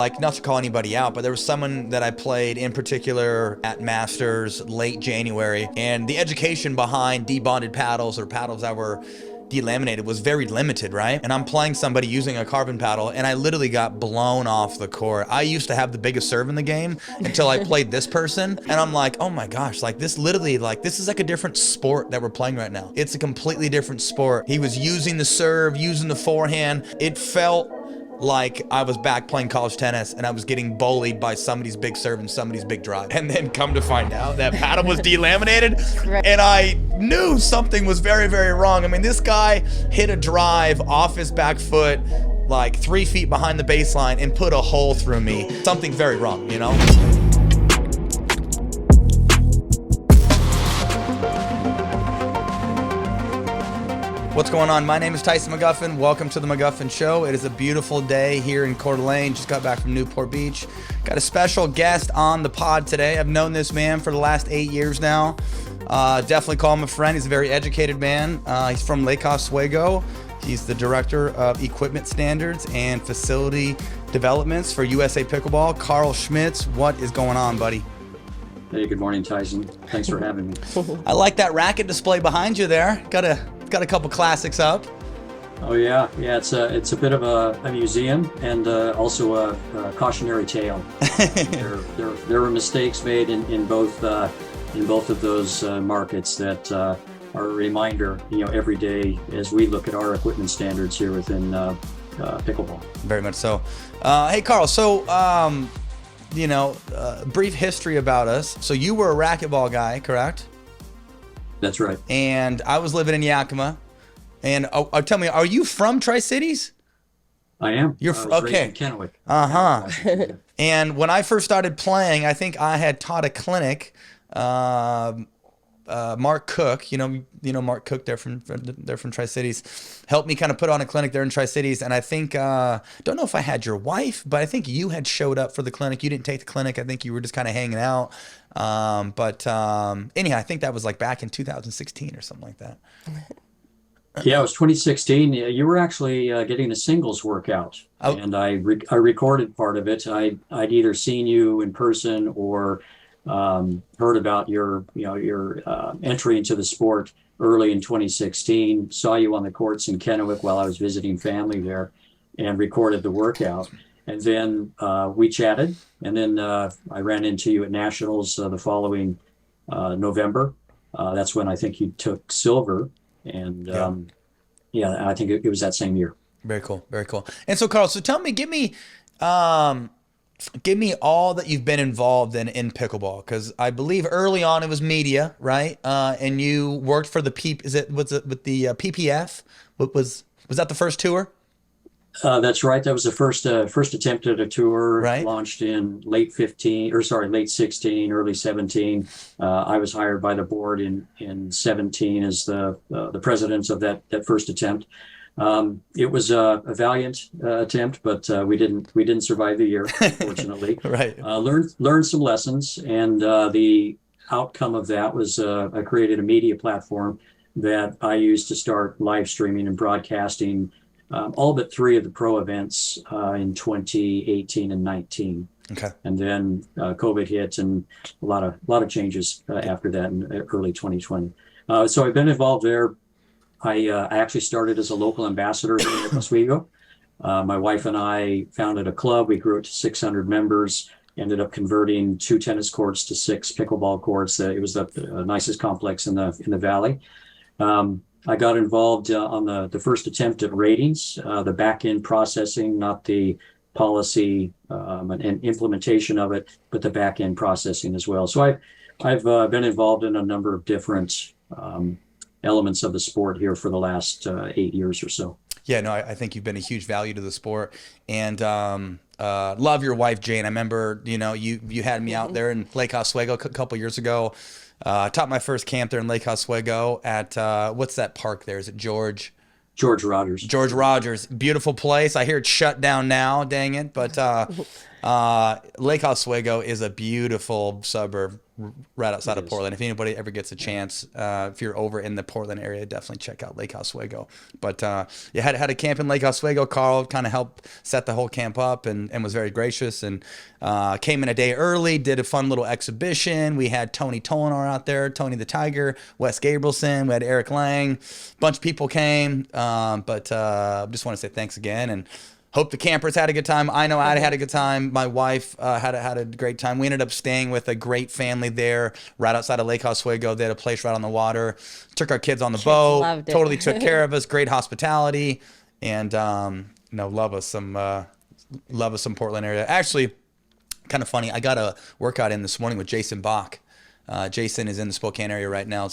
Like, not to call anybody out, but there was someone that I played in particular at Masters late January, and the education behind debonded paddles or paddles that were delaminated was very limited, right? And I'm playing somebody using a carbon paddle, and I literally got blown off the court. I used to have the biggest serve in the game until I played this person, and I'm like, oh my gosh, like this literally, like this is like a different sport that we're playing right now. It's a completely different sport. He was using the serve, using the forehand. It felt like I was back playing college tennis and I was getting bullied by somebody's big serve and somebody's big drive. And then come to find out that paddle was delaminated, and I knew something was very, very wrong. I mean, this guy hit a drive off his back foot like 3 feet behind the baseline and put a hole through me. Something very wrong, you know? What's going on? My name is Tyson McGuffin. Welcome to the McGuffin Show. It is a beautiful day here in Coeur d'Alene. Just got back from Newport Beach. Got a special guest on the pod today. I've known this man for the last 8 years now. Definitely call him a friend. He's a very educated man. He's from Lake Oswego. He's the director of equipment standards and facility developments for USA Pickleball. Carl Schmits, what is going on, buddy? Hey, good morning, Tyson. Thanks for having me. I like that racket display behind you there. Got a couple classics up. Oh yeah, it's a bit of a museum and also a cautionary tale. there were mistakes made in both of those markets that are a reminder, every day as we look at our equipment standards here within pickleball. Very much so. Hey, Carl. So brief history about us. So you were a racquetball guy, correct? That's right. And I was living in Yakima. And tell me, are you from Tri-Cities? I am. You're raised in Kennewick. And when I first started playing, I think I had taught a clinic. Mark Cook, you know Mark Cook, they're from Tri-Cities, helped me kind of put on a clinic there in Tri-Cities. And I think, don't know if I had your wife, but I think you had showed up for the clinic. You didn't take the clinic. I think you were just kind of hanging out. Anyhow, I think that was like back in 2016 or something like that. Yeah, it was 2016. You were actually getting a singles workout, and I recorded part of it. I'd either seen you in person or heard about your entry into the sport early in 2016. Saw you on the courts in Kennewick while I was visiting family there, and recorded the workout. And then we chatted, and then I ran into you at Nationals the following November. That's when I think you took silver. And I think it was that same year. Very cool. Very cool. And so, Carl, tell me, give me all that you've been involved in pickleball, because I believe early on it was media, right? And you worked for the PPF? Was that the first tour? That's right. That was the first attempt at a tour, right. Launched in late 16, early 17. I was hired by the board in 17 as the president of that first attempt. It was a valiant attempt, but we didn't survive the year, fortunately. Right. Learned some lessons, and the outcome of that was I created a media platform that I used to start live streaming and broadcasting all but 3 of the pro events in 2018 and 19. Okay. And then COVID hit, and a lot of changes after that in early 2020. So I've been involved there. I actually started as a local ambassador here in Oswego. My wife and I founded a club. We grew it to 600 members. Ended up converting 2 tennis courts to 6 pickleball courts. It was the nicest complex in the valley. I got involved on the first attempt at ratings, the back end processing, not the policy and implementation of it, but the back end processing as well. So I've been involved in a number of different elements of the sport here for the last 8 years or so. Yeah, no, I think you've been a huge value to the sport, and love your wife, Jane. I remember, you had me out there in Lake Oswego a couple years ago. I taught my first camp there in Lake Oswego at, what's that park there? Is it George Rogers. George Rogers. Beautiful place. I hear it's shut down now, dang it. But Lake Oswego is a beautiful suburb. right outside It of is. Portland. If anybody ever gets a chance, if you're over in the Portland area, definitely check out Lake Oswego. But you had a camp in Lake Oswego. Carl kind of helped set the whole camp up and was very gracious, and came in a day early, did a fun little exhibition. We had Tony Tolinar out there, Tony the Tiger, Wes Gabrielson, we had Eric Lang, bunch of people came. But just want to say thanks again, and hope the campers had a good time. I know I had a good time. My wife had a great time. We ended up staying with a great family there right outside of Lake Oswego. They had a place right on the water. Took our kids on the boat. loved it. Totally took care of us. Great hospitality. And, love us some Portland area. Actually, kind of funny. I got a workout in this morning with Jason Bach. Jason is in the Spokane area right now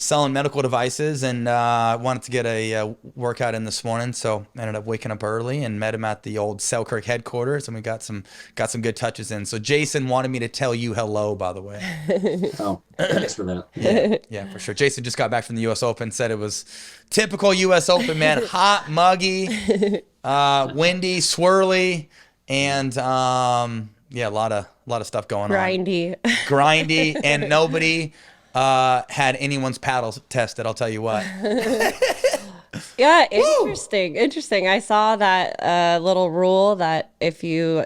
selling medical devices, and wanted to get a workout in this morning, so I ended up waking up early and met him at the old Selkirk headquarters, and we got some good touches in. So Jason wanted me to tell you hello, by the way. Oh, thanks for that. Yeah, for sure. Jason just got back from the U.S. Open, said it was typical U.S. Open, man. Hot, muggy, windy, swirly, and a lot of stuff going on. Grindy, and nobody had anyone's paddles tested, I'll tell you what. Yeah, interesting. I saw that little rule that if you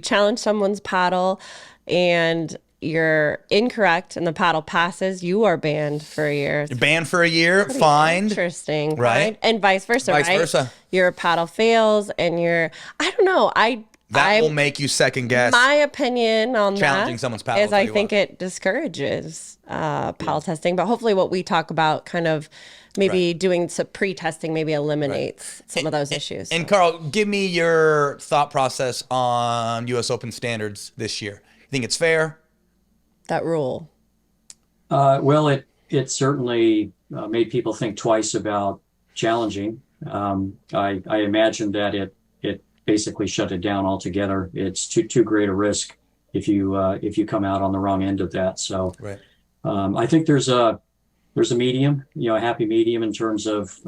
challenge someone's paddle and you're incorrect and the paddle passes, you are banned for a year. You're banned for a year, fined. Interesting, right? And vice versa, Vice right? versa. Your paddle fails and I don't know. That will make you second guess. My opinion on challenging that someone's paddle, is I think it discourages paddle testing. But hopefully what we talk about kind of maybe doing some pre-testing maybe eliminates some of those issues. And Carl, give me your thought process on U.S. Open standards this year. You think it's fair? That rule. Well, it certainly made people think twice about challenging. I imagine that it basically shut it down altogether. It's too great a risk if you come out on the wrong end of that. So I think there's a medium, a happy medium in terms of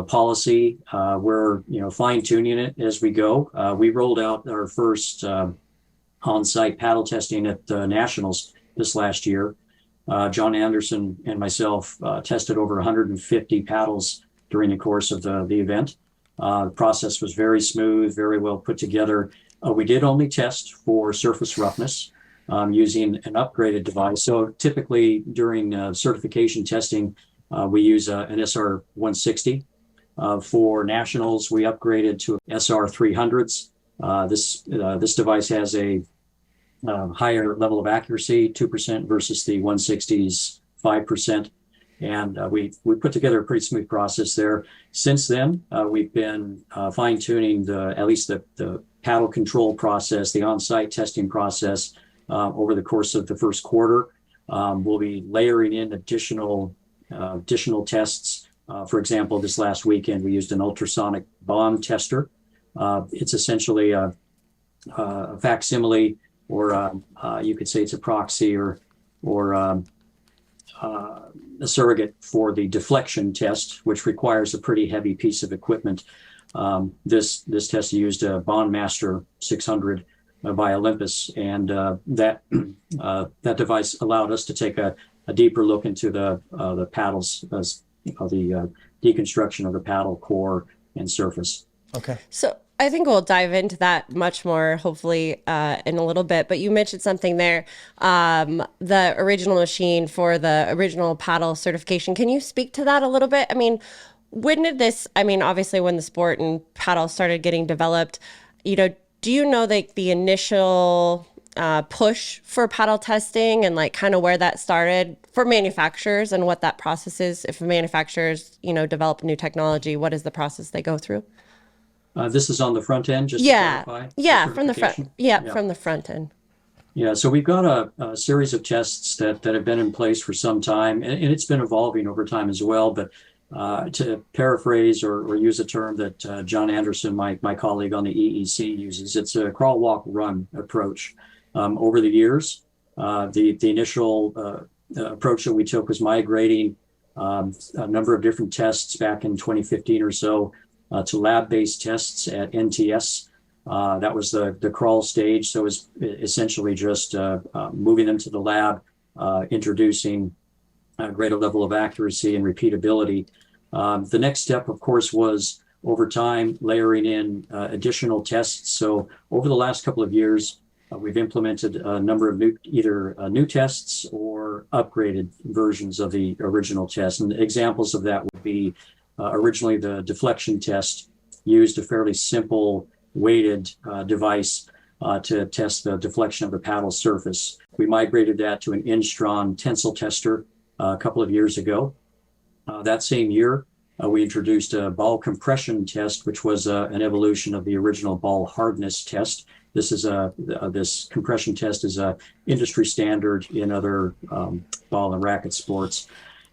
policy. We're fine tuning it as we go. We rolled out our first on-site paddle testing at the Nationals this last year. John Anderson and myself tested over 150 paddles during the course of the event. The process was very smooth, very well put together. We did only test for surface roughness using an upgraded device. So typically during certification testing, we use an SR 160. For nationals, we upgraded to SR 300s. This device has a higher level of accuracy, 2% versus the 160's 5%. And we put together a pretty smooth process there. Since then, we've been fine-tuning at least the paddle control process, the on-site testing process over the course of the first quarter. We'll be layering in additional tests. For example, this last weekend, we used an ultrasonic bomb tester. It's essentially a facsimile, or you could say it's a proxy or a surrogate for the deflection test, which requires a pretty heavy piece of equipment. This test used a Bondmaster 600 by Olympus, and that device allowed us to take a deeper look into the paddles, the deconstruction of the paddle core and surface. Okay. So I think we'll dive into that much more, hopefully, in a little bit. But you mentioned something there, the original machine for the original paddle certification. Can you speak to that a little bit? I mean, obviously when the sport and paddle started getting developed, do you know the initial push for paddle testing and kind of where that started for manufacturers and what that process is? If manufacturers, develop new technology, what is the process they go through? This is on the front end, just to clarify? From the front. Yeah, from the front end. Yeah, so we've got a series of tests that have been in place for some time, and it's been evolving over time as well. But to paraphrase or use a term that John Anderson, my colleague on the EEC, uses, it's a crawl, walk, run approach. Over the years, the initial approach that we took was migrating a number of different tests back in 2015 or so to lab-based tests at NTS. That was the crawl stage. So it was essentially just moving them to the lab, introducing a greater level of accuracy and repeatability. The next step, of course, was over time layering in additional tests. So over the last couple of years, we've implemented a number of either new tests or upgraded versions of the original test. And examples of that would be originally the deflection test used a fairly simple weighted device to test the deflection of the paddle surface. We migrated that to an Instron tensile tester a couple of years ago. That same year, we introduced a ball compression test, which was an evolution of the original ball hardness test. This compression test is a industry standard in other ball and racket sports.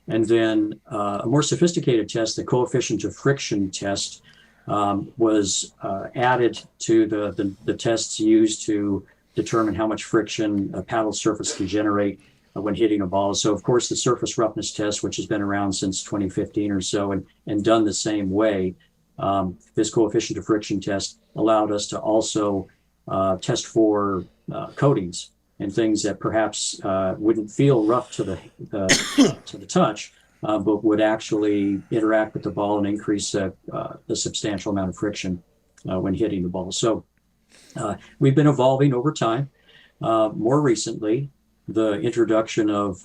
And then a more sophisticated test, the coefficient of friction test, was added to the tests used to determine how much friction a paddle surface can generate when hitting a ball. So, of course, the surface roughness test, which has been around since 2015 or so and done the same way, this coefficient of friction test allowed us to also test for coatings and things that perhaps wouldn't feel rough to the touch, but would actually interact with the ball and increase the substantial amount of friction when hitting the ball. So we've been evolving over time. More recently, the introduction of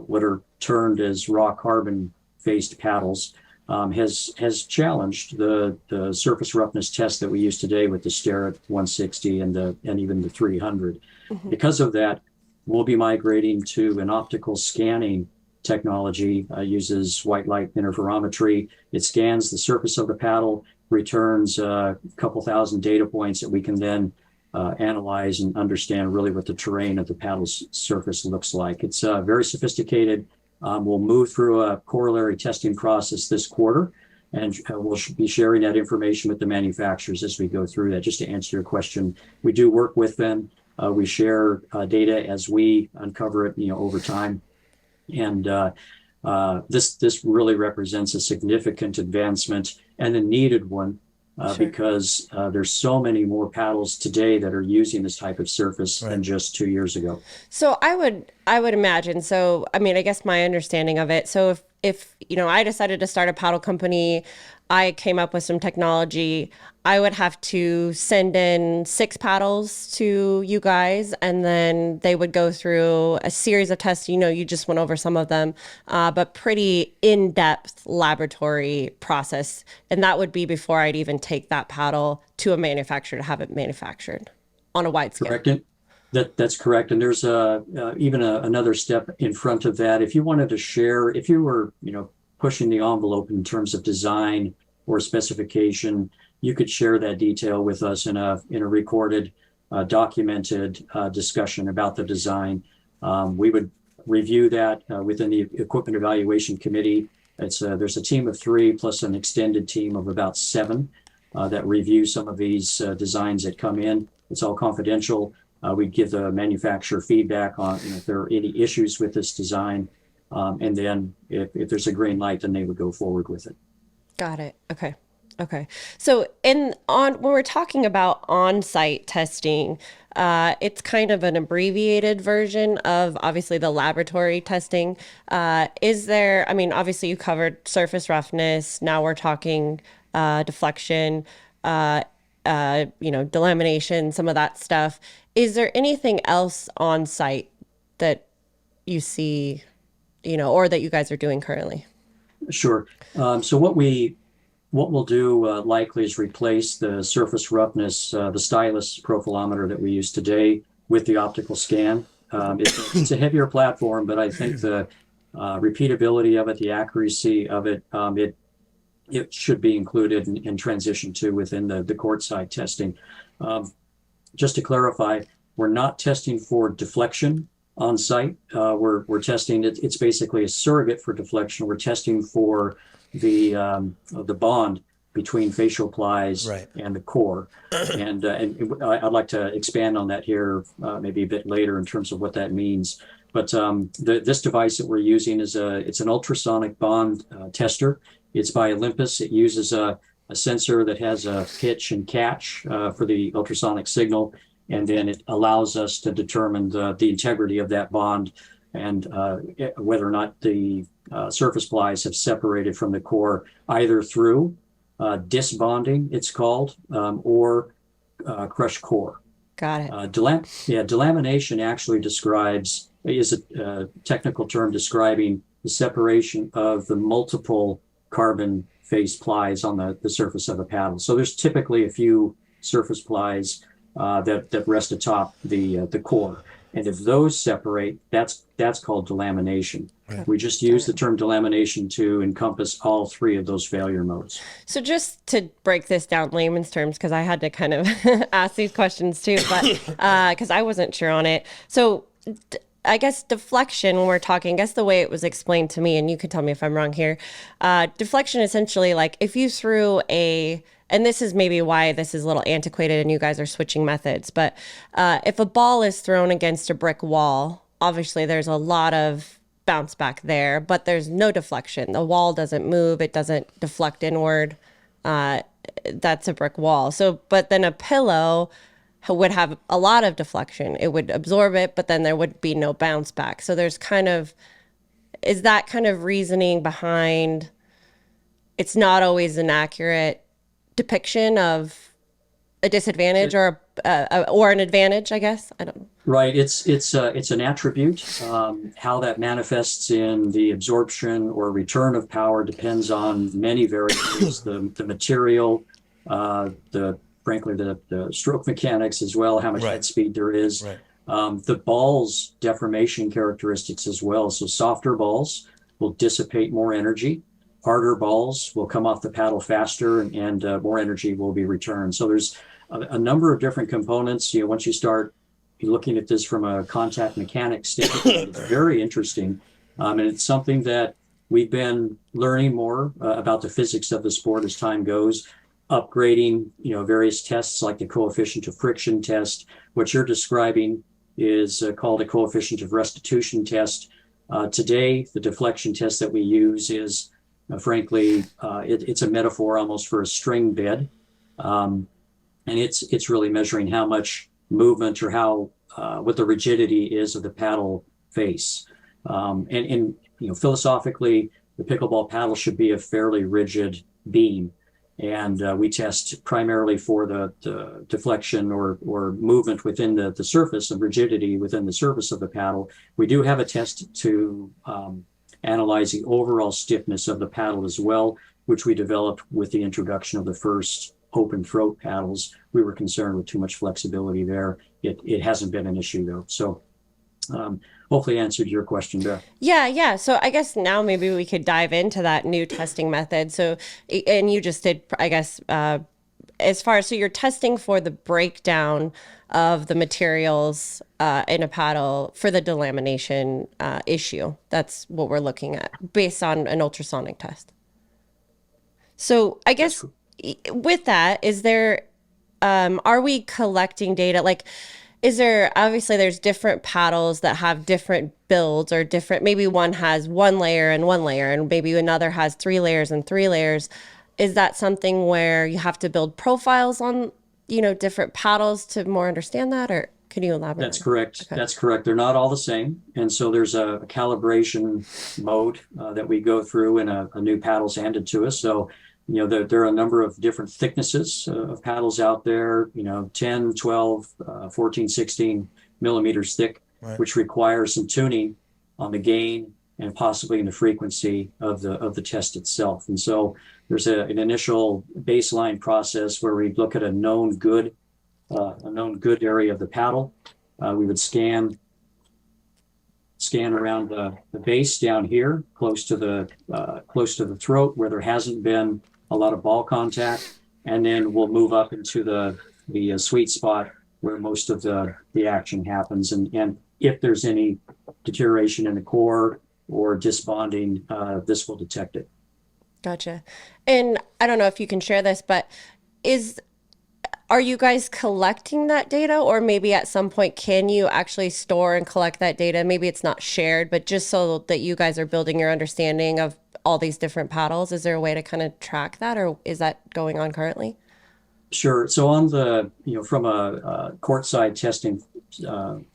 what are termed as raw carbon-faced paddles has challenged the surface roughness test that we use today with the Starrett 160 and even the 300. Mm-hmm. Because of that, we'll be migrating to an optical scanning technology. Uses white light interferometry. It scans the surface of the paddle, returns a couple thousand data points that we can then analyze and understand really what the terrain of the paddle's surface looks like. It's very sophisticated. We'll move through a corollary testing process this quarter, and we'll be sharing that information with the manufacturers as we go through that. Just to answer your question, we do work with them. We share data as we uncover it, over time. And this really represents a significant advancement and a needed one. Sure. Because there's so many more paddles today that are using this type of surface than just 2 years ago. So I would imagine. So, I mean, I guess my understanding of it. So if I decided to start a paddle company, I came up with some technology, I would have to send in 6 paddles to you guys, and then they would go through a series of tests. You just went over some of them, but pretty in-depth laboratory process. And that would be before I'd even take that paddle to a manufacturer to have it manufactured on a wide scale. Correct. That's correct. And there's even another step in front of that. If you wanted to share, if you were, pushing the envelope in terms of design or specification, you could share that detail with us in a recorded, documented discussion about the design. We would review that within the equipment evaluation committee. There's a team of 3 plus an extended team of about 7 that review some of these designs that come in. It's all confidential. We give the manufacturer feedback on if there are any issues with this design. And then if there's a green light, then they would go forward with it. Got it. Okay. So when we're talking about on-site testing, it's kind of an abbreviated version of obviously the laboratory testing. Obviously you covered surface roughness. Now we're talking deflection, delamination, some of that stuff. Is there anything else on site that you see, or that you guys are doing currently? Sure. So what we'll do likely is replace the surface roughness, the stylus profilometer that we use today with the optical scan. It's a heavier platform, but I think the repeatability of it, the accuracy of it, it should be included and transitioned to within the courtside testing. Just to clarify, we're not testing for deflection on site. We're testing it. It's basically a surrogate for deflection. We're testing for the bond between facial plies and the core. And I'd like to expand on that here maybe a bit later in terms of what that means. But this device that we're using it's an ultrasonic bond tester. It's by Olympus. It uses a a sensor that has a pitch and catch for the ultrasonic signal, and then it allows us to determine the integrity of that bond and whether or not the surface plies have separated from the core, either through disbonding, it's called, or crushed core. Got it. Delamination actually is a technical term describing the separation of the multiple carbon face plies on the surface of a paddle. So there's typically a few surface plies that rest atop the core. And if those separate, that's called delamination. Right. We just use the term delamination to encompass all three of those failure modes. So just to break this down in layman's terms, because I had to kind of ask these questions too, but because I wasn't sure on it. So I guess deflection, when we're talking, I guess the way it was explained to me, and you can tell me if I'm wrong here, deflection essentially, like if you threw and this is maybe why this is a little antiquated and you guys are switching methods, but if a ball is thrown against a brick wall, obviously there's a lot of bounce back there, but there's no deflection. The wall doesn't move. It doesn't deflect inward. That's a brick wall. So, but then a pillow would have a lot of deflection. It would absorb it, but then there would be no bounce back. So there's is that kind of reasoning behind it's not always an accurate depiction of a disadvantage or an advantage, I guess? I don't know. Right. It's an attribute. How that manifests in the absorption or return of power depends on many variables, the material, frankly, the stroke mechanics as well, how much head speed there is. Right. The ball's deformation characteristics as well. So softer balls will dissipate more energy. Harder balls will come off the paddle faster and more energy will be returned. So there's a number of different components. Once you start looking at this from a contact mechanics standpoint, it's very interesting. And it's something that we've been learning more about the physics of the sport as time goes, upgrading, various tests like the coefficient of friction test. What you're describing is called a coefficient of restitution test. Today, the deflection test that we use is, frankly, it's a metaphor almost for a string bed. And it's really measuring how much movement or what the rigidity is of the paddle face. And philosophically, the pickleball paddle should be a fairly rigid beam. And we test primarily for the deflection or movement within the surface of rigidity within the surface of the paddle. We do have a test to analyze the overall stiffness of the paddle as well, which we developed with the introduction of the first open throat paddles. We were concerned with too much flexibility there. It hasn't been an issue though. So hopefully answered your question, Beth. Yeah. So I guess now maybe we could dive into that new testing method. So, and you just did, I guess, as far as, so you're testing for the breakdown of the materials in a paddle for the delamination issue. That's what we're looking at based on an ultrasonic test. So I guess with that, is there, are we collecting data? Like, is there, obviously there's different paddles that have different builds or different, maybe one has one layer and maybe another has 3 layers and 3 layers. Is that something where you have to build profiles on, different paddles to more understand that, or can you elaborate? That's correct. Okay. That's correct. They're not all the same. And so there's a calibration mode that we go through in a new paddle's handed to us. So there are a number of different thicknesses of paddles out there, 10, 12, 14, 16 millimeters thick, right, which requires some tuning on the gain and possibly in the frequency of the test itself. And so there's an initial baseline process where we look at a known good area of the paddle. We would scan around the base down here, close to the throat where there hasn't been a lot of ball contact, and then we'll move up into the sweet spot where most of the action happens. And if there's any deterioration in the core or disbonding, this will detect it. Gotcha. And I don't know if you can share this, but are you guys collecting that data, or maybe at some point can you actually store and collect that data? Maybe it's not shared, but just so that you guys are building your understanding of all these different paddles? Is there a way to kind of track that, or is that going on currently? Sure. So on the, from a courtside testing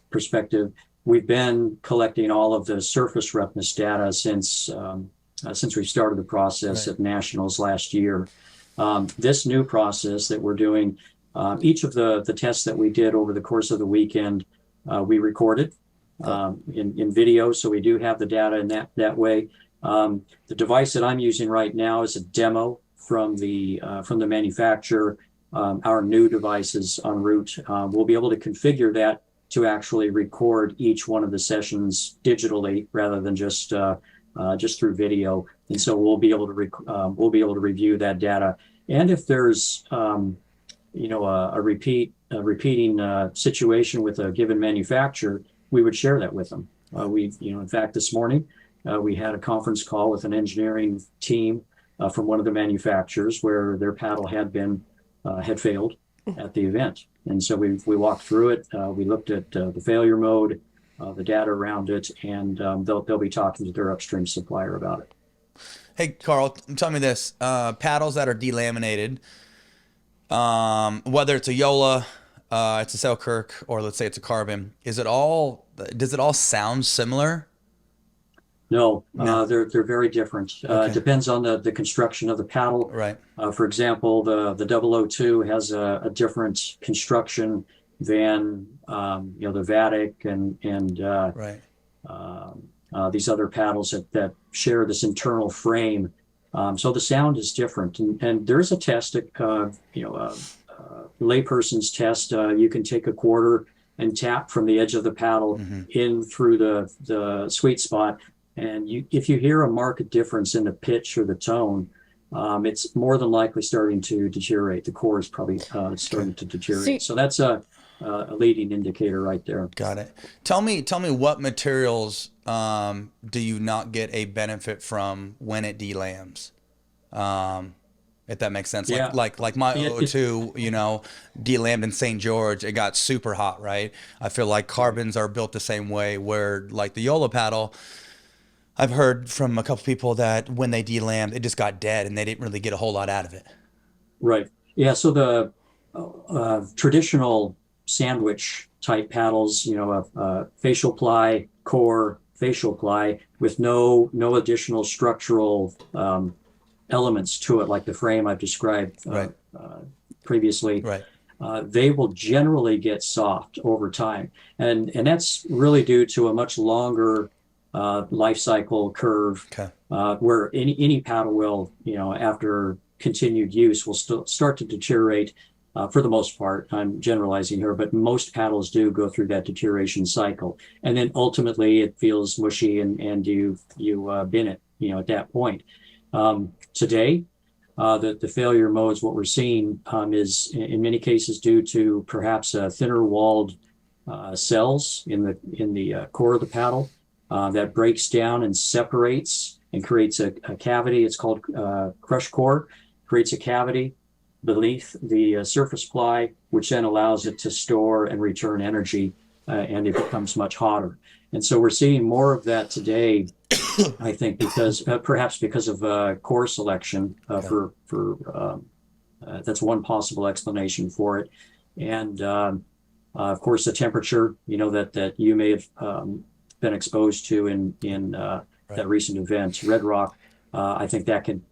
perspective, we've been collecting all of the surface roughness data since we started the process at Nationals last year. This new process that we're doing, each of the tests that we did over the course of the weekend, we recorded in video, so we do have the data in that way. The device that I'm using right now is a demo from the manufacturer. Our new devices en route, we'll be able to configure that to actually record each one of the sessions digitally rather than just through video. And so we'll be able to review that data. And if there's a repeating situation with a given manufacturer, we would share that with them. In fact, this morning we had a conference call with an engineering team from one of the manufacturers where their paddle had failed at the event. And so we walked through it. We looked at the failure mode, the data around it, and they'll be talking to their upstream supplier about it. Hey, Carl, tell me this. Paddles that are delaminated, whether it's a Yola, it's a Selkirk, or let's say it's a Carbon, does it all sound similar? No, they're very different. It depends on the construction of the paddle. Right. For example, the 002 has a different construction than the Vatic and right. these other paddles that share this internal frame. So the sound is different, and there is a test, layperson's test. You can take a quarter and tap from the edge of the paddle in through the sweet spot. And if you hear a marked difference in the pitch or the tone, it's more than likely starting to deteriorate. The core is probably starting to deteriorate. So that's a leading indicator right there. Got it. Tell me what materials do you not get a benefit from when it delams? If that makes sense. Yeah. Like my 002, delammed in St. George, it got super hot, right? I feel like carbons are built the same way, where like the Yola paddle, I've heard from a couple people that when they delammed, it just got dead and they didn't really get a whole lot out of it. Right. Yeah. So the traditional sandwich type paddles, facial ply, core, facial ply with no additional structural elements to it, like the frame I've described previously. Right. They will generally get soft over time. And that's really due to a much longer life cycle curve, where any paddle will, after continued use, will start to deteriorate. For the most part, I'm generalizing here, but most paddles do go through that deterioration cycle, and then ultimately it feels mushy, and you bin it, at that point. Today, the failure modes, what we're seeing is in many cases due to perhaps thinner walled cells in the core of the paddle. That breaks down and separates and creates a cavity. It's called crush core, creates a cavity beneath the surface ply, which then allows it to store and return energy, and it becomes much hotter. And so we're seeing more of that today, I think, perhaps because of core selection for that's one possible explanation for it. And of course, the temperature, that you may have been exposed to in that recent event, Red Rock, I think that can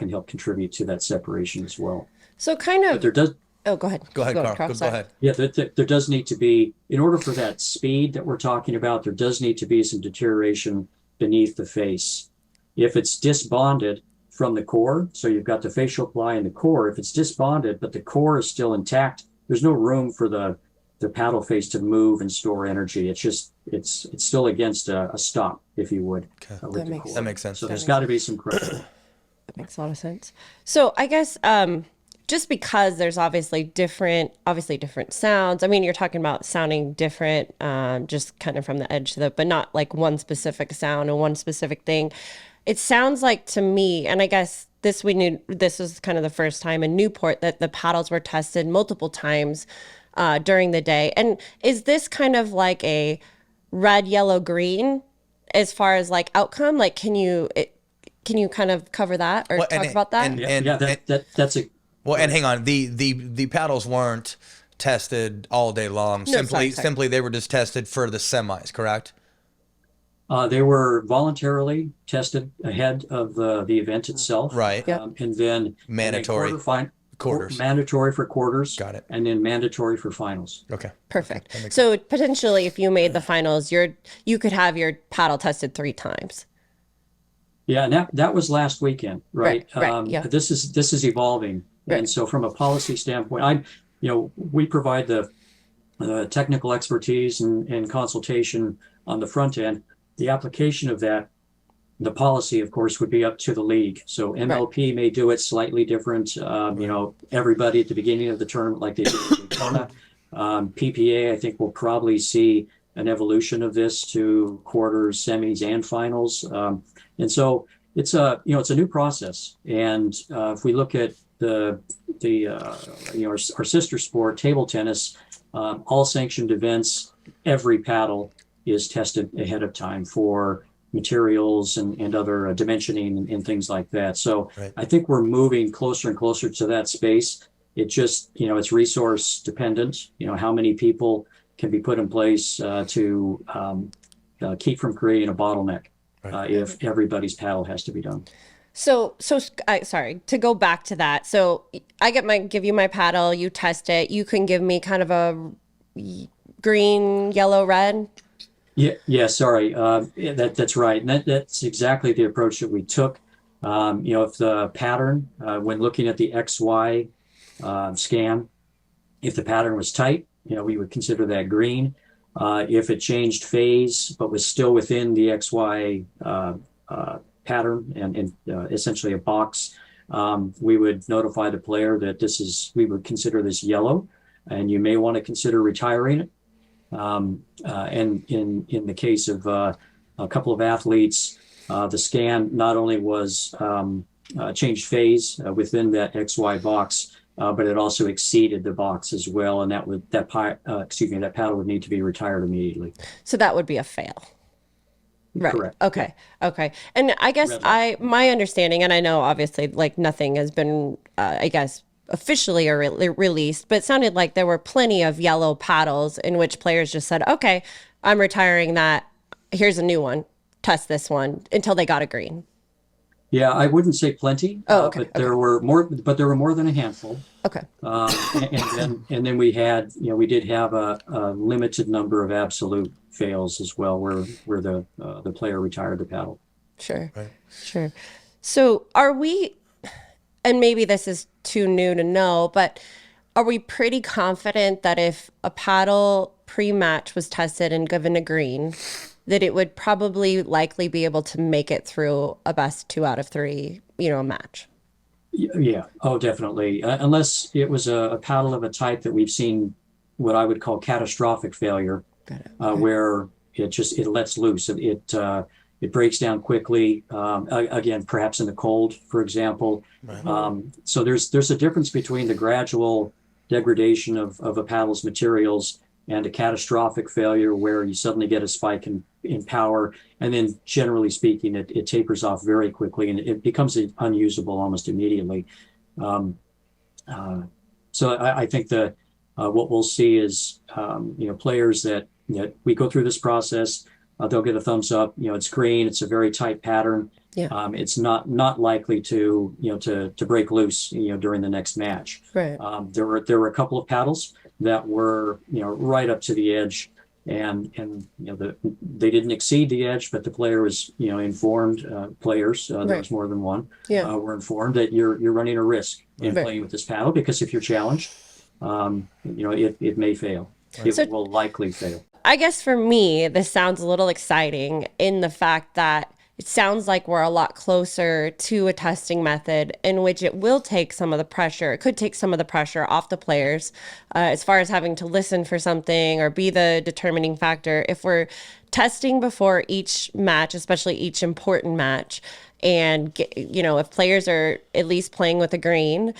help contribute to that separation as well. So kind of. But there does. Oh, go ahead. Go ahead, Carl. Go Sorry. ahead. Yeah, there does need to be, in order for that speed that we're talking about, there does need to be some deterioration beneath the face. If it's disbonded from the core, so you've got the facial ply and the core, if it's disbonded but the core is still intact, there's no room for the paddle face to move and store energy. It's still against a stop, if you would. That makes sense. So there's got to be some correction. That makes a lot of sense. So I guess just because there's obviously different sounds. I mean, you're talking about sounding different, just kind of from the edge but not like one specific sound or one specific thing. It sounds like to me, and I guess this was kind of the first time in Newport that the paddles were tested multiple times during the day. And is this kind of like a red, yellow, green as far as like outcome? Like, Can you kind of cover that or talk about that? That's a Well, and hang on, the paddles weren't tested all day long. No, sorry. Simply they were just tested for the semis, correct? They were voluntarily tested ahead of the event itself, Right. Yep. And then Mandatory. Quarters. mandatory for quarters. Got it. And then mandatory for finals. Okay. Perfect. So potentially, if you made the finals, you could have your paddle tested 3 times. Yeah, and that was last weekend, right? Right, yeah. This is evolving, Right. and so from a policy standpoint, we provide the technical expertise and consultation on the front end. The application of that, the policy, of course, would be up to the league. So MLP may do it slightly different. Everybody at the beginning of the tournament, like they did in Daytona. PPA, I think, will probably see an evolution of this to quarters, semis, and finals. And so it's a new process. And if we look at our sister sport, table tennis, all sanctioned events, every paddle is tested ahead of time for materials and other dimensioning and things like that. So Right. I think we're moving closer and closer to that space. It just, it's resource dependent, how many people can be put in place to keep from creating a bottleneck if everybody's paddle has to be done. So sorry to go back to that. So I give you my paddle, you test it. You can give me kind of a green, yellow, red. Yeah. Sorry. That's right. And that's exactly the approach that we took. If the pattern, when looking at the XY scan, if the pattern was tight, we would consider that green. If it changed phase but was still within the XY pattern and essentially a box, we would notify the player that we would consider this yellow, and you may want to consider retiring it. And in the case of a couple of athletes, the scan not only was changed phase within that XY box, but it also exceeded the box as well, and that paddle would need to be retired immediately. So that would be a fail. Right. Correct. Okay. And I guess my understanding, and I know obviously like nothing has been, officially or released, but it sounded like there were plenty of yellow paddles in which players just said, okay, I'm retiring that. Here's a new one. Test this one until they got a green. Yeah, I wouldn't say plenty. But there were more than a handful. Okay. And then we did have a limited number of absolute fails as well, where the player retired the paddle. Sure. Right. Sure. So are we, and maybe this is too new to know, but are we pretty confident that if a paddle pre-match was tested and given a green, that it would probably likely be able to make it through a best 2 out of 3, match? Yeah. Oh, definitely. Unless it was a paddle of a type that we've seen what I would call catastrophic failure, where it lets loose. It breaks down quickly. Again, perhaps in the cold, for example. Right. So there's a difference between the gradual degradation of a paddle's materials and a catastrophic failure where you suddenly get a spike in power, and then generally speaking, it tapers off very quickly and it becomes unusable almost immediately. So I think that what we'll see is players that we go through this process, they'll get a thumbs up. It's green. It's a very tight pattern. Yeah. It's not likely to break loose during the next match. Right. There were a couple of paddles that were right up to the edge, and they didn't exceed the edge, but the player was informed. Players, there was more than one, were informed that you're running a risk in playing with this paddle, because if you're challenged, it may fail. It will likely fail. I guess for me, this sounds a little exciting in the fact that it sounds like we're a lot closer to a testing method in which it will take some of the pressure. It could take some of the pressure off the players as far as having to listen for something or be the determining factor. If we're testing before each match, especially each important match, and if players are at least playing with a green,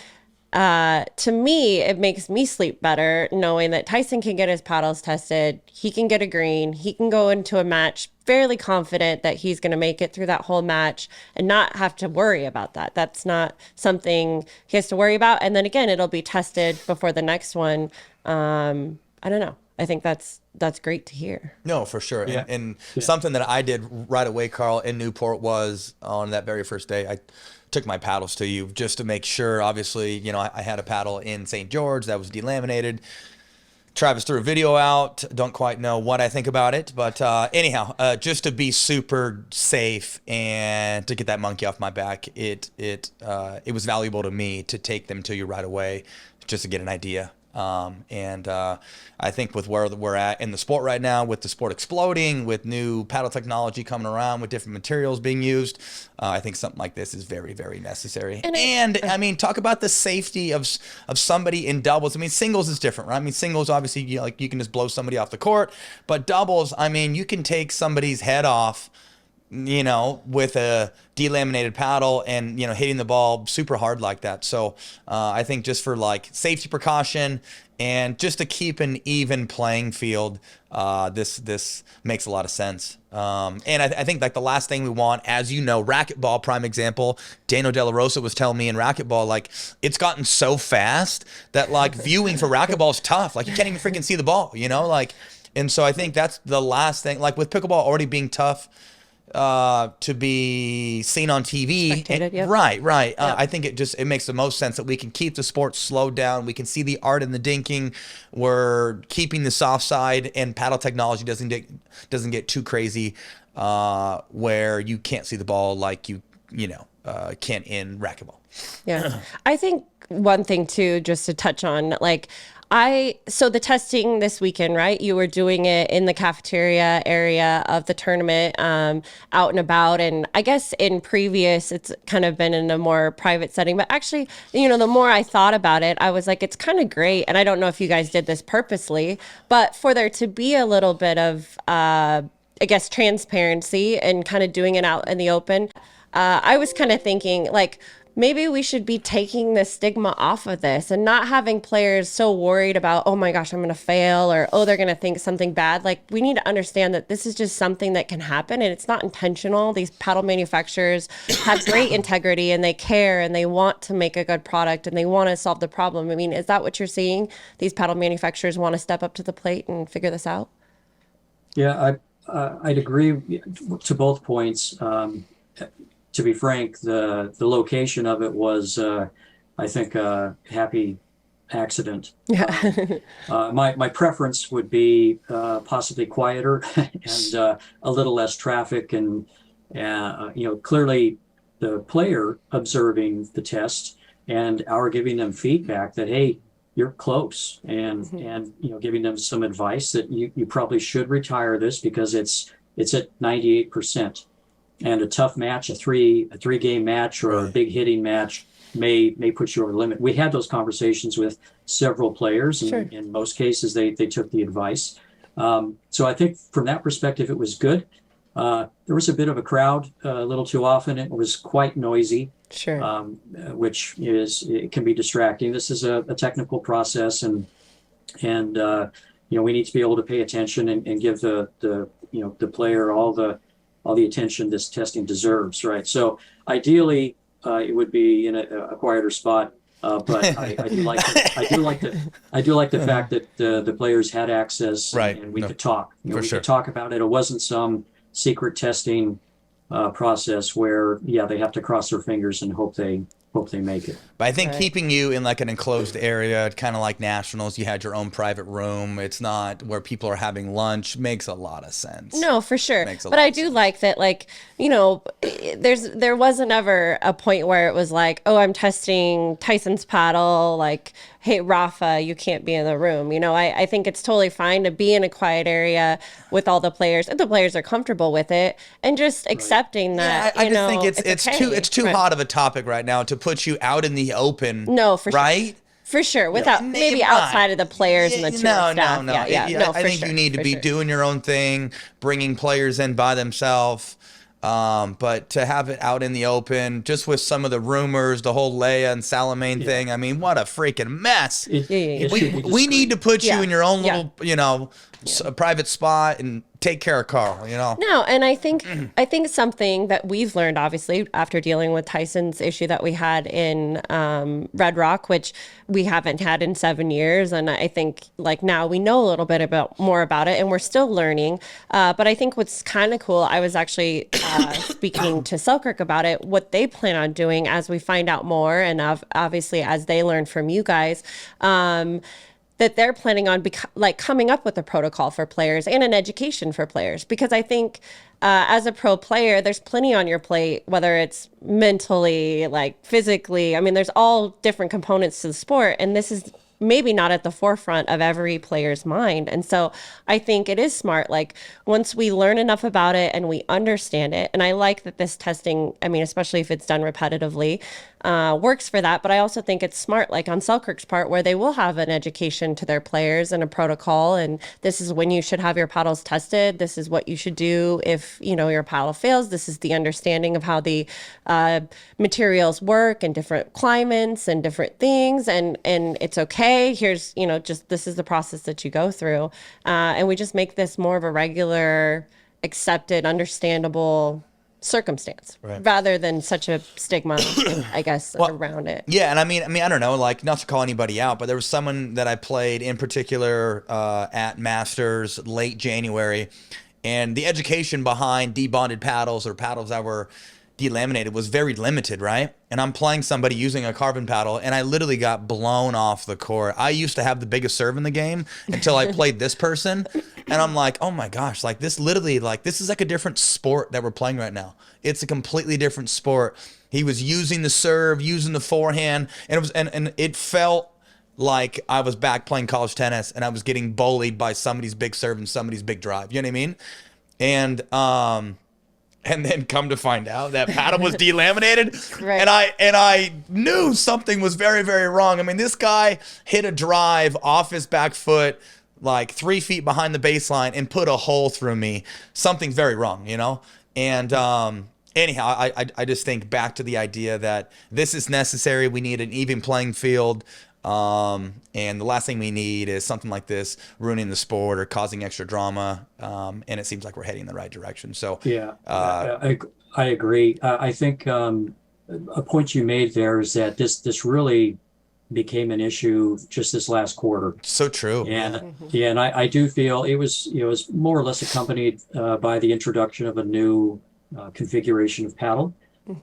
to me, it makes me sleep better knowing that Tyson can get his paddles tested. He can get a green. He can go into a match fairly confident that he's going to make it through that whole match and not have to worry about that. That's not something he has to worry about. And then again, it'll be tested before the next one. I don't know. I think that's great to hear. No, for sure. Yeah. And something that I did right away, Carl, in Newport was on that very first day, I took my paddles to you just to make sure. Obviously, you know, I had a paddle in St. George that was delaminated. Travis threw a video out. Don't quite know what I think about it, but anyhow, just to be super safe and to get that monkey off my back, it was valuable to me to take them to you right away, just to get an idea. I think with where we're at in the sport right now, with the sport exploding, with new paddle technology coming around, with different materials being used, I think something like this is very, very necessary. And I mean, talk about the safety of somebody in doubles. I mean, singles is different, right? I mean, singles, obviously, you can just blow somebody off the court, but doubles, I mean, you can take somebody's head off, you know, with a delaminated paddle and, you know, hitting the ball super hard like that. So I think just for like safety precaution and just to keep an even playing field, this makes a lot of sense. And I think like the last thing we want, as you know, racquetball, prime example, Daniel De La Rosa was telling me in racquetball, like it's gotten so fast that like viewing for racquetball is tough. Like you can't even freaking see the ball, you know, like, and so I think that's the last thing, like with pickleball already being tough, to be seen on TV. Spectated, yep. Right. Yep. I think it makes the most sense that we can keep the sport slowed down. We can see the art in the dinking. We're keeping the soft side, and paddle technology doesn't get too crazy, where you can't see the ball like you can in racquetball. Yeah. I think one thing too, just to touch on, like so the testing this weekend, right? You were doing it in the cafeteria area of the tournament, out and about. And I guess in previous, it's kind of been in a more private setting. But actually, you know, the more I thought about it, I was like, it's kind of great. And I don't know if you guys did this purposely, but for there to be a little bit of, I guess, transparency and kind of doing it out in the open, I was kind of thinking like, maybe we should be taking the stigma off of this and not having players so worried about, oh my gosh, I'm going to fail, or, oh, they're going to think something bad. Like, we need to understand that this is just something that can happen and it's not intentional. These paddle manufacturers have great integrity and they care and they want to make a good product and they want to solve the problem. I mean, is that what you're seeing? These paddle manufacturers want to step up to the plate and figure this out? Yeah, I'd agree to both points. To be frank, the location of it was, I think, a happy accident. Yeah. My preference would be possibly quieter and a little less traffic, and clearly the player observing the test and our giving them feedback that, hey, you're close, and giving them some advice that you probably should retire this because it's at 98%. And a tough match, a three game match, or a big hitting match may put you over the limit. We had those conversations with several players, and Sure. in most cases they took the advice. So I think from that perspective it was good. There was a bit of a crowd, a little too often. It was quite noisy, Sure. which it can be distracting. This is a technical process, and we need to be able to pay attention and give the player all the attention this testing deserves, right? So ideally, it would be in a quieter spot, but I do like the fact that the players had access, Right. and we could talk. For sure. Could talk about it. It wasn't some secret testing process where they have to cross their fingers and hope they make it. But I think Right. keeping you in like an enclosed area, kind of like nationals, you had your own private room. It's not where people are having lunch. Makes a lot of sense. No, for sure. Makes a But lot I of do sense. like that, like, there wasn't ever a point where it was like, oh, I'm testing Tyson's paddle, like, hey, Rafa, you can't be in the room. I think it's totally fine to be in a quiet area with all the players, if the players are comfortable with it, and just accepting Yeah, that, I just think it's okay. too Right. hot of a topic right now to put you out in the open. No, for sure. right? For sure, without maybe Right. outside of the players and the tour staff. No. Yeah, no, I for think sure, you need to for be sure. doing your own thing, bringing players in by themselves. But to have it out in the open, just with some of the rumors, the whole Leia and Salamane thing, I mean, what a freaking mess. We need to put you in your own little, private spot and take care of Carl, No, and I think something that we've learned, obviously, after dealing with Tyson's issue that we had in Red Rock, which we haven't had in 7 years, and I think like now we know a little bit more about it, and we're still learning. But I think what's kind of cool, I was actually speaking to Selkirk about it, what they plan on doing as we find out more, and obviously as they learn from you guys. That they're planning on coming up with a protocol for players and an education for players. Because I think as a pro player, there's plenty on your plate, whether it's mentally, like physically. I mean, there's all different components to the sport. And this is maybe not at the forefront of every player's mind. And so I think it is smart. Like once we learn enough about it and we understand it, and I like that this testing, I mean, especially if it's done repetitively, works for that. But I also think it's smart, like on Selkirk's part, where they will have an education to their players and a protocol. And this is when you should have your paddles tested. This is what you should do if, your paddle fails. This is the understanding of how the materials work and different climates and different things. And it's okay. Here's, just this is the process that you go through. And we just make this more of a regular, accepted, understandable circumstance rather than such a stigma, I guess, around it. Yeah, and I mean, I don't know, like not to call anybody out, but there was someone that I played in particular at Masters late January, and the education behind debonded paddles or paddles that were delaminated was very limited, right? And I'm playing somebody using a carbon paddle, and I literally got blown off the court. I used to have the biggest serve in the game until I played this person, and I'm like, oh my gosh, like this literally, like this is like a different sport that we're playing right now. It's a completely different sport. He was using the serve, using the forehand, and it was, and it felt like I was back playing college tennis, and I was getting bullied by somebody's big serve and somebody's big drive. You know what I mean? And then come to find out that paddle was delaminated, and I knew something was very, very wrong. I mean, this guy hit a drive off his back foot, like 3 feet behind the baseline, and put a hole through me. Something's very wrong, And anyhow, I just think back to the idea that this is necessary. We need an even playing field. And the last thing we need is something like this ruining the sport or causing extra drama. And it seems like we're heading in the right direction. So I agree. I think a point you made there is that this really became an issue just this last quarter. So true. And and I do feel it was more or less accompanied by the introduction of a new configuration of paddle.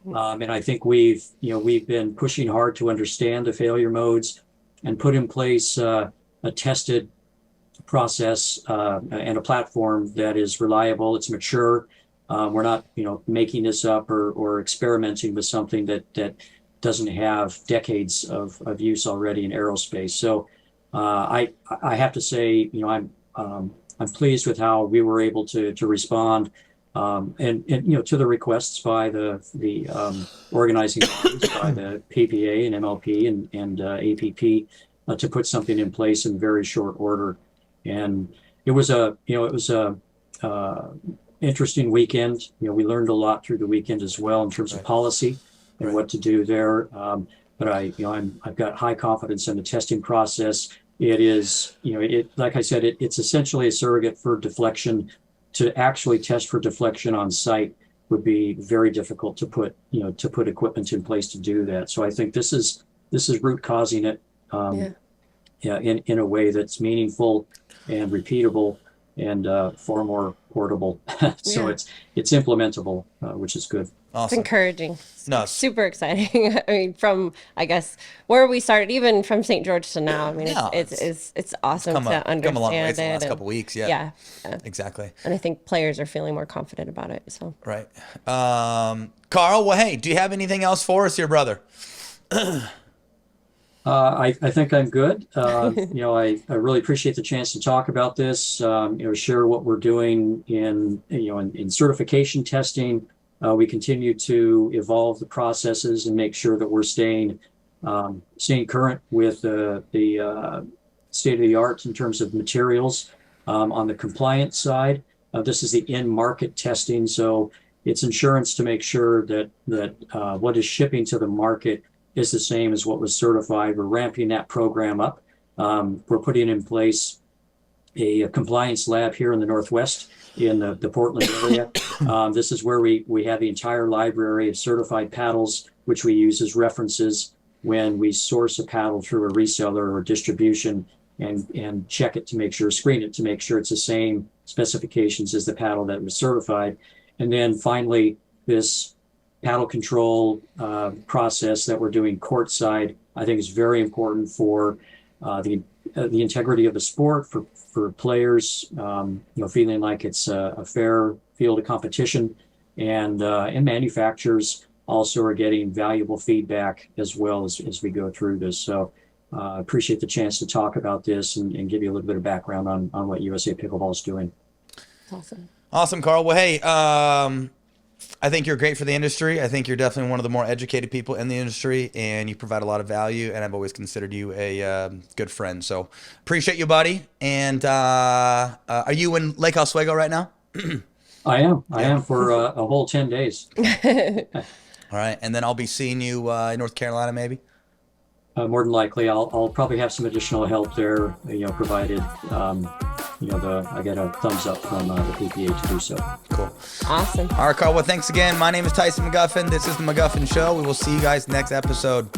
And I think we've been pushing hard to understand the failure modes and put in place a tested process and a platform that is reliable. It's mature. We're not, making this up or experimenting with something that doesn't have decades of use already in aerospace. So I have to say, I'm pleased with how we were able to respond. And to the requests by the organizing bodies, by the PPA and MLP and APP to put something in place in very short order. And it was a interesting weekend. We learned a lot through the weekend as well in terms of policy and what to do there. But I've got high confidence in the testing process. It is, like I said, it's essentially a surrogate for deflection. To actually test for deflection on site would be very difficult to put equipment in place to do that. So I think this is root causing it in a way that's meaningful and repeatable and far more portable. So it's implementable, which is good. Awesome. It's encouraging. No, super exciting. I mean, from I guess where we started, even from St. George to now. I mean, it's awesome to understand come a long way in the it last couple weeks. Yeah, exactly. And I think players are feeling more confident about it. So right, Carl. Well, hey, do you have anything else for us here, brother? I think I'm good. I really appreciate the chance to talk about this. Share what we're doing in certification testing. We continue to evolve the processes and make sure that we're staying current with the state of the art in terms of materials. On the compliance side, this is the in-market testing. So it's insurance to make sure that what is shipping to the market is the same as what was certified. We're ramping that program up. We're putting in place a compliance lab here in the Northwest in the Portland area. This is where we have the entire library of certified paddles, which we use as references when we source a paddle through a reseller or distribution, and check it to make sure, screen it to make sure it's the same specifications as the paddle that was certified. And then finally, this paddle control process that we're doing courtside, I think is very important for the integrity of the sport, for players, feeling like it's a fair field of competition, and manufacturers also are getting valuable feedback as well as we go through this. So I appreciate the chance to talk about this and give you a little bit of background on what USA Pickleball is doing. Awesome. Awesome, Carl. Well, hey, I think you're great for the industry. I think you're definitely one of the more educated people in the industry, and you provide a lot of value, and I've always considered you a good friend. So appreciate you, buddy. And are you in Lake Oswego right now? I am for a whole 10 days. All right. And then I'll be seeing you in North Carolina, maybe? More than likely, I'll probably have some additional help there, provided, I get a thumbs up from the PPA to do so. Cool. Awesome. All right, Carl. Well, thanks again. My name is Tyson McGuffin. This is the McGuffin Show. We will see you guys next episode.